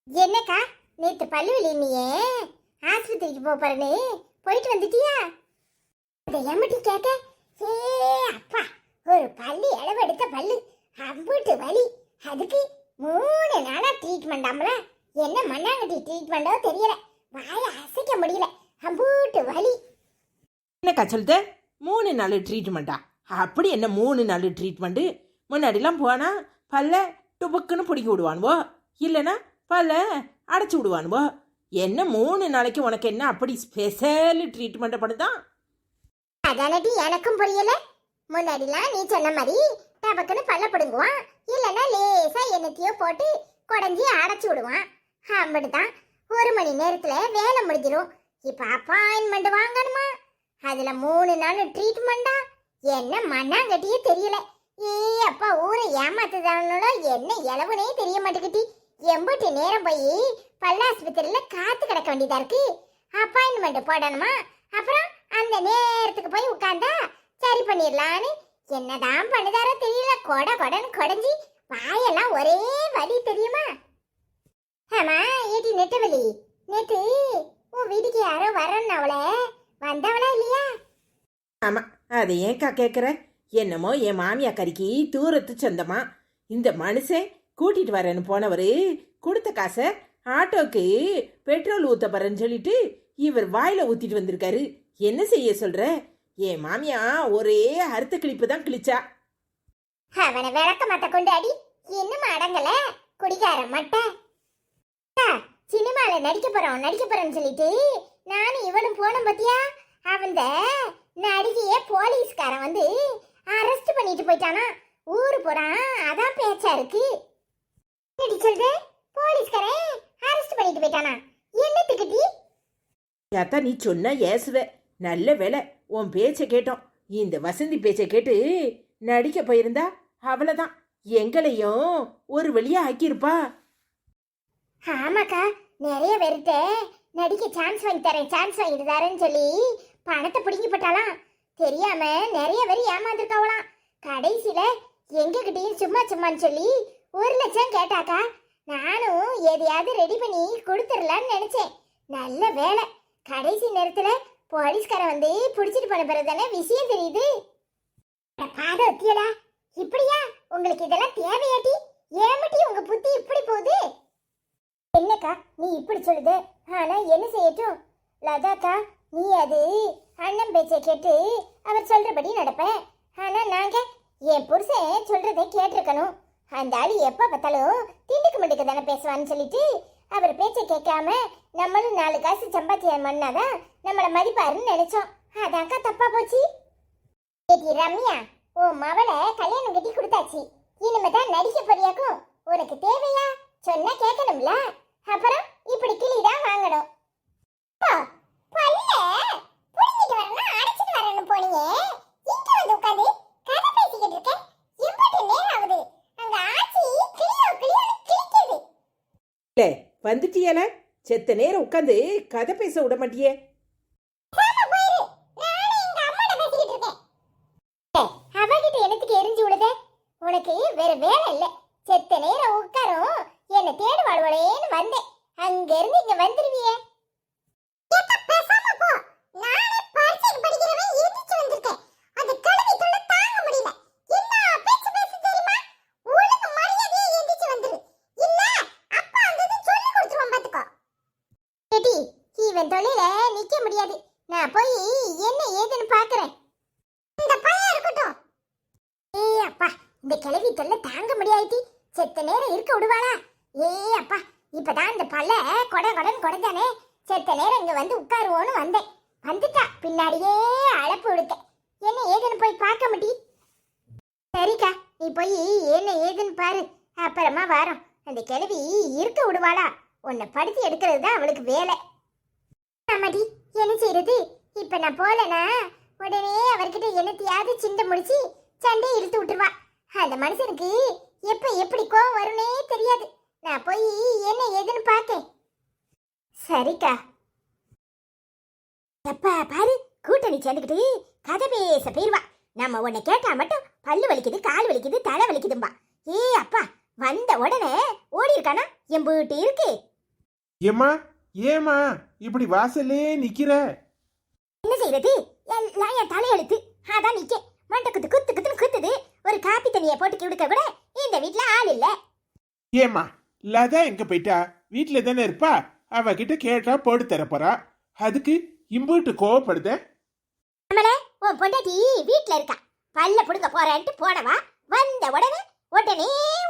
என்னக்கா நேத்து பல்லு வலி நீயே ஆஸ்பத்திரிக்கு போறேன்னு போயிட்டு வந்துட்டியா? அதை எம்மட்டி கேட்க, ஏ அப்பா, ஒரு பல்லு இளவு எடுத்த பல்லு அம்புட்டு வலி. அதுக்கு 3 நாளா ட்ரீட்மெண்ட் ஆம்பல. என்ன மண்ணாங்கட்டி ட்ரீட்மெண்டோ தெரியல, வாய அசைக்க முடியல, அம்புட்டு வலி. என்னக்கா சொல்லுது 3 நாள் ட்ரீட்மெண்ட்டா? அப்படி என்ன 3 நாள் ட்ரீட்மெண்ட்டு? முன்னாடிலாம் போனால் பல்ல டுபுக்குன்னு பிடிக்க விடுவானுவோ, இல்லைன்னா பல்ல அடைச்சி விடுவானுவோ. என்ன 3 நாளைக்கு உனக்கு என்ன அப்படி ஸ்பெஷல் ட்ரீட்மெண்ட்டை பண்ணுதான்? அதானடி எனக்கும் புரியல. முன்னாடிலாம் நீ சொன்ன மாதிரி டபக்குன்னு பல்ல பிடுங்குவான், இல்லைன்னா லேசா என்னத்தையோ போட்டு குடஞ்சி அடைச்சி விடுவான். அப்படிதான் 1 மணி நேரத்துல வேலை முடிஞ்சிடும். இப்ப அப்பாயின்மெண்ட் வாங்கணுமா, அதுல 3 நாள் ட்ரீட்மெண்டா? என்ன மண்ணாங்கட்டியே தெரியல. ஏ அப்பா, ஊரை ஏமாத்துதானோ என்ன இளவுனே தெரிய மாட்டேங்கிட்டி. எம்பட்டு நேரம் போய் பல்லாஸ்பத்திரியில காத்து கிடக்க வேண்டியதா இருக்கு. அப்பாயின்மெண்ட் போடணுமா, அப்புறம் அந்த நேரத்துக்கு போய் உட்கார்ந்தா சரி பண்ணிடலான்னு என்னதான் பண்ணுதாரோ தெரியல. கொடன்னு கொடைஞ்சி வாயெல்லாம் ஒரே வலி தெரியுமா? ஆமா ஏடி நெட்டவலி, நேத்து உன் வீட்டுக்கு யாரோ வரன்னு அவளை வந்தவளா இல்லையா? ஆமாம், அதை ஏன்க்கா கேட்குற? என்னமோ என் மாமியா கறிக்கு தூரத்து சொந்தமா. இந்த மனுஷன் கூட்டிட்டு வரேன்னு போனவர் கொடுத்த காசை ஆட்டோக்கு பெட்ரோல் ஊற்ற போறேன்னு சொல்லிட்டு இவர் வாயில ஊத்திட்டு வந்திருக்காரு. என்ன செய்ய சொல்ற? என் மாமியா ஒரே அறுத்த கிழிப்பு தான் கிழிச்சா. அவனை விளக்க மாட்ட கொண்டாடி இன்னும் அடங்கல குடிகார மட்டை. சினிமால நடிக்க போறோம்னு சொல்லிட்டு நானும் இவனும் போனோம் பத்தியா? அவன் நடிகைய போலீஸ்காரன் வந்து அரெஸ்ட் பண்ணிட்டு போயிட்டானா. ஊரு போறான், அதான் பேச்சா இருக்கு. சொல்றது போலீஸ்காரன் அரெஸ்ட் பண்ணிட்டு போயிட்டானா? என்னத்துக்கிட்டி? அத்தா நீ சொன்ன ஏசுவ. நல்ல வேலை உன் பேச்சை கேட்டோம். இந்த வசந்தி பேச்சை கேட்டு நடிக்க போயிருந்தா அவ்வளவுதான், எங்களையும் ஒரு வழியா ஆக்கியிருப்பா. ஆமாக்கா, நிறைய பேர்கிட்ட நடிக்க சான்ஸ் வாங்கிட்டு தரேன்னு சொல்லி பணத்தை பிடிங்கி போட்டாலாம். தெரியாம நிறைய பேர் ஏமாந்துருக்காவலாம். கடைசியில எங்ககிட்டயும் சும்மான்னு சொல்லி 1 லட்சம் கேட்டாக்கா. நானும் எதையாவது ரெடி பண்ணி கொடுத்துடலான்னு நினைச்சேன். நல்ல வேலை, கடைசி நேரத்துல போலீஸ்காரன் வந்து பிடிச்சிட்டு போன பிறகு தானே விஷயம் தெரியுது. பாத ஒத்தியலா, இப்படியா? உங்களுக்கு இதெல்லாம் தேவையாட்டி? ஏமாட்டி உங்க புத்தி இப்படி போகுது? என்னக்கா நீ இப்படி சொல்லுது? ஆனா என்ன செய்யட்டும் லதாக்கா, நீ அது அண்ணன் பேச்சை கேட்டு அவர் சொல்றபடி நடப்பேன். ஆனா நாங்க என் புருஷன் சொல்றதை கேட்டிருக்கணும். அந்த ஆளு எப்ப பார்த்தாலும் திண்டுக்கு மண்டுக்கு தானே பேசுவான்னு சொல்லிட்டு அவர் பேச்சை கேட்காம நம்மளும் 4 காசு சம்பாத்தியம் பண்ணாதான் நம்மள மதிப்பாருன்னு நினைச்சோம். அதாக்கா தப்பா போச்சு. ரம்யா, உன் மவளை கல்யாணம் கட்டி கொடுத்தாச்சு. இனிமேதான் நடிக்க போறியாக்கும். உனக்கு தேவையா? சொன்னா கேட்கணும்ல. அப்புறம் இப்படி கிளிதான் வாங்கணும். வந்துட்டியல, செத்த நேரம் உட்காந்து கதை பேச விட மாட்டியே. அவகிட்ட எனக்கு எரிஞ்சு விடுதே. உனக்கு வேற வேலை இல்ல. செத்த நேரம் உட்காரும் என்ன தேடு வாழ்வளேன்னு வந்தேன். அங்க இருந்து இங்க வந்துருவியே. இவன் தொழில நிக்க முடியாது. நான் போய் என்ன ஏதுன்னு பாக்குறேன். இந்த பையன் இருக்கட்டும். ஏய் அப்பா, இந்த கிழவி தொல்லை தாங்க முடியாயிட்டி. செத்த நேரம் இருக்க விடுவாளா? ஏய் அப்பா, இப்பதான் இந்த பல்ல கொடன் கொடைஞ்சானே. செத்த நேரம் இங்க வந்து உட்காருவோன்னு வந்தேன். வந்துட்டா பின்னாடியே அழைப்பு விடுக்க. என்ன ஏதுன்னு போய் பார்க்க முடி. சரிக்கா, நீ போய் என்ன ஏதுன்னு பாரு, அப்புறமா வரோம். அந்த கிழவி இருக்க விடுவாளா? உன்னை படுத்தி எடுக்கிறது தான் அவளுக்கு வேலை. ஆமாடி, என்ன செய்யறது? இப்ப நான் போலனா உடனே அவர்கிட்ட என்னத்தையாவது சிண்டை முடிச்சு சண்டையை இழுத்து விட்டுருவா. அந்த மனுஷனுக்கு எப்ப எப்படி கோவம் வரும்னே தெரியாது. நான் போய் என்ன ஏதுன்னு பார்த்தேன். சரிக்கா. எப்ப பாரு கூட்டணி சேர்ந்துக்கிட்டு கதை பேச போயிருவா. நம்ம உன்னை கேட்டா மட்டும் பல்லு வலிக்குது, கால் வலிக்குது, தலை வலிக்குதும்பா. ஏ அப்பா, வந்த உடனே ஓடி இருக்கானா? எம்பூட்டு இருக்கு. ஏம்மா ஏம்மா இப்படி வாசல்லே நிக்கிற? என்ன செய்யறது, எல்லாம் என் தலையெழுத்து. அதான் நிக்க மண்டை குத்து குத்து குத்துன்னு குத்துது. ஒரு காப்பி தண்ணியை போட்டு குடுக்க கூட இந்த வீட்ல ஆள் இல்ல. ஏம்மா லதா எங்க போயிட்டா? வீட்டுல தானே இருப்பா. அவகிட்ட கேட்டா போட்டு தர போறா. அதுக்கு இம்புட்டு கோவப்படுத? நம்மள உன் பொண்டாட்டி வீட்ல இருக்கா, பல்ல புடுங்க போறேன்ட்டு போனவா, வந்த உடனே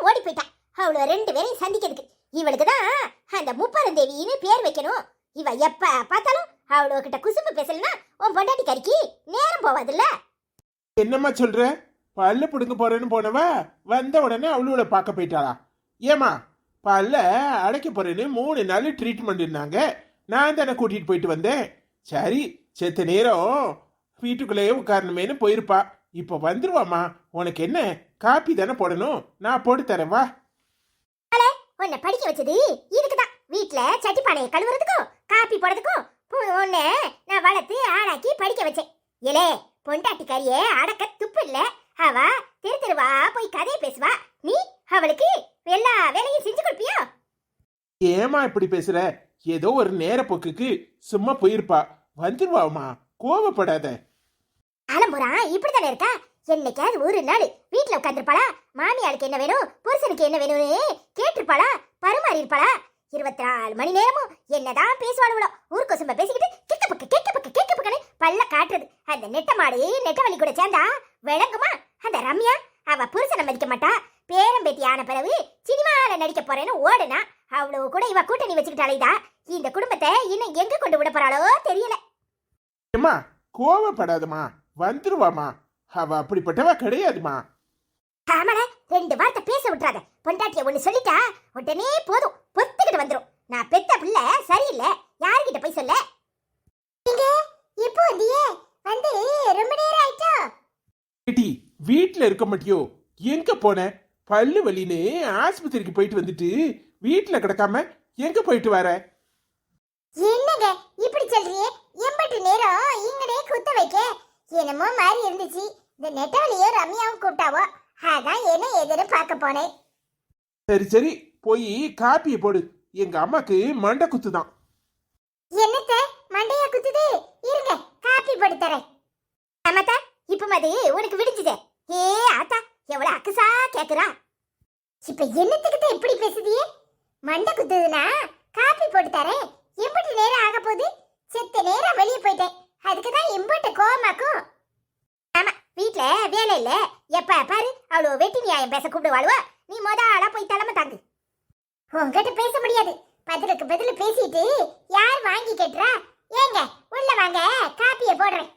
ஓடி போயிட்டா. அவள ரெண்டு பேரையும் சந்திக்கிறதுக்கு. இவளுக்கு தான் அந்த முப்பரந்தேவின்னு பேர் வைக்கணும். இவ எப்ப பார்த்தாலும் அவளோ கிட்ட குசும்பு பேசலனா உன் பொண்டாட்டி கறிக்கு நேரம் போவாதுல்ல. என்னம்மா சொல்ற? பல்ல புடுங்க போறேன்னு போனவா வந்த உடனே அவளோட பார்க்க போயிட்டாளா? ஏமா பல்ல அடைக்க போறேன்னு 3 நாள் ட்ரீட்மெண்ட் இருந்தாங்க. நான் தானே கூட்டிட்டு போயிட்டு வந்தேன். சரி செத்த நேரம் வீட்டுக்குள்ளேயே உட்காரணுமேனு போயிருப்பா. இப்ப வந்துருவாமா. உனக்கு என்ன காப்பி தானே போடணும், நான் போட்டு தரேன் வா. உன்னை படிக்க வச்சது இதுக்குதான். வீட்ல சட்டி பானையை கழுவுறதுக்கும் காப்பி போடுறதுக்கும் உன்னை நான் வளர்த்து ஆளாக்கி படிக்க வச்சேன். ஏலே பொண்டாட்டி கறியே அடக்க துப்பு இல்ல. அவ தெரு தெருவா போய் கதையை பேசுவா, நீ அவளுக்கு எல்லா வேலையும் செஞ்சு கொடுப்பியோ? ஏமா இப்படி பேசுற? ஏதோ ஒரு நேர போக்குக்கு சும்மா போயிருப்பா. வந்துருவாமா, கோவப்படாத. அலம்புறான் இப்படித்தானே இருக்கா? என்னைக்காவது ஒரு நாள் வீட்டுல உட்காந்துருப்பாளா? மாமியாளுக்கு என்ன வேணும், புருஷனுக்கு என்ன வேணும்னு கேட்டிருப்பாளா? பருமாறி இருப்பாளா? 24 மணி நேரமும் என்னதான் பேசுவாளுவளோ. ஊருக்கு சும்மா பேசிக்கிட்டு கேட்க பக்கன்னு பல்ல காட்டுறது. அந்த நெட்ட மாடு நெட்டவழி கூட சேர்ந்தா விளங்குமா? அந்த ரம்யா அவ புருஷனை மதிக்க மாட்டா. பேரம்பேத்தி ஆன பிறகு சினிமால நடிக்க போறேன்னு ஓடுனா. அவ்வளவு கூட இவ கூட்டணி வச்சுக்கிட்டாலேதா இந்த குடும்பத்தை இன்னும் எங்க கொண்டு விட போறாளோ தெரியல. ஏமா கோவப்படாதமா, வந்துருவாமா. அவ அப்படிப்பட்டவ கிடையாதுமா. ஆமாடா, 2 வார்த்தை பேச விட்டுறாத. பொண்டாட்டிய ஒண்ணு சொல்லிட்டா உடனே போதும் பொத்துக்கிட்டு வந்துரும். நான் பெத்த பிள்ளை சரியில்லை, யாருகிட்ட போய் சொல்ல? நீங்க இப்போ வந்தியே, வந்து ரொம்ப நேரம் ஆயிட்டோ? ஏடி வீட்டுல இருக்க மாட்டியோ? எங்க போன? பல்லு வலின்னு ஆஸ்பத்திரிக்கு போயிட்டு வந்துட்டு வீட்டுல கிடக்காம எங்க போயிட்டு வர? என்னங்க இப்படி சொல்றியே? எம்பட்டு நேரம் இங்கனே குத்த வைக்க என்னமோ மாதிரி இருந்துச்சு. இந்த நெட்டவழியோ ரம்யாவும் கூப்பிட்டாவோ, அதான் என்ன எதுன்னு பார்க்க போனேன். சரி சரி போய் காப்பியை போடு. எங்க அம்மாக்கு மண்டை குத்துதான். என்னத்த மண்டையா குத்துது? இருங்க காப்பி போட்டு தரேன். ஆமாத்தா இப்ப மது உனக்கு விடிஞ்சுதே. ஏ ஆத்தா எவ்வளவு அக்குசா கேக்குறா. இப்ப என்னத்துக்கிட்ட இப்படி பேசுதியே? மண்டை குத்துதுன்னா காப்பி போட்டு தரேன். எம்பட்டு நேரம் ஆக போகுது? செத்த நேரம் வெளியே போயிட்டேன், அதுக்குதான் எம்பட்டு கோவமாக்கும். ஆமா வீட்ல வேலை இல்ல, எப்ப பாரு அவ்வளோ வெட்டி நியாயம் பேச கூப்பிடுவாளுவா. நீ ஆளா போய் தலைமை தாங்கு. உங்ககிட்ட பேச முடியாது, பதிலுக்கு பதில் பேசிட்டு யார் வாங்கி கேட்டுறா? ஏங்க உள்ள வாங்க, காப்பிய போடுறேன்.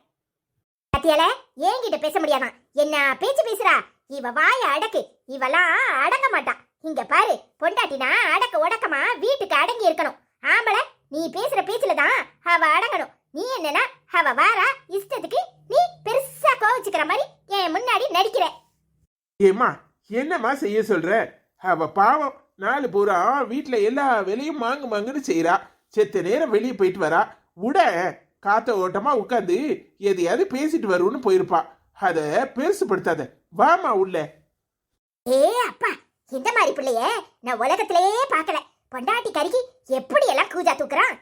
பத்தியால ஏங்கிட்ட பேச முடியாதான். என்ன பேச்சு பேசுறா? இவ வாய அடக்கு, இவெல்லாம் அடங்க மாட்டா. இங்க பாரு பொண்டாட்டினா அடக்க உடக்கமா வீட்டுக்கு அடங்கி இருக்கணும். ஆம்பளை நீ பேசுற பேச்சுல தான் அவ அடங்கணும். நீ என்னன்னா அவ வாரா இஷ்டத்துக்கு நீ பெருசா கோவிச்சுக்கிற மாதிரி என் முன்னாடி நடிக்கிற. ஏமா என்னம்மா செய்ய சொல்ற? அவ பாவம் நாலு பூரா வீட்டுல எல்லா வேலையும் மாங்குன்னு செய்யறா. செத்த நேரம் வெளியே போயிட்டு வரா. உட காத்த ஓட்டமா உட்காந்து எதையாவது பேசிட்டு வரும்னு போயிருப்பா. அத பெருசுப்படுத்தாத, வாமா உள்ள. ஏ அப்பா, இந்த மாதிரி பிள்ளைய நான் உலகத்திலேயே பார்க்கல. பொண்டாட்டி கறிக்கு எப்படி எல்லாம் கூஜா தூக்குறான்.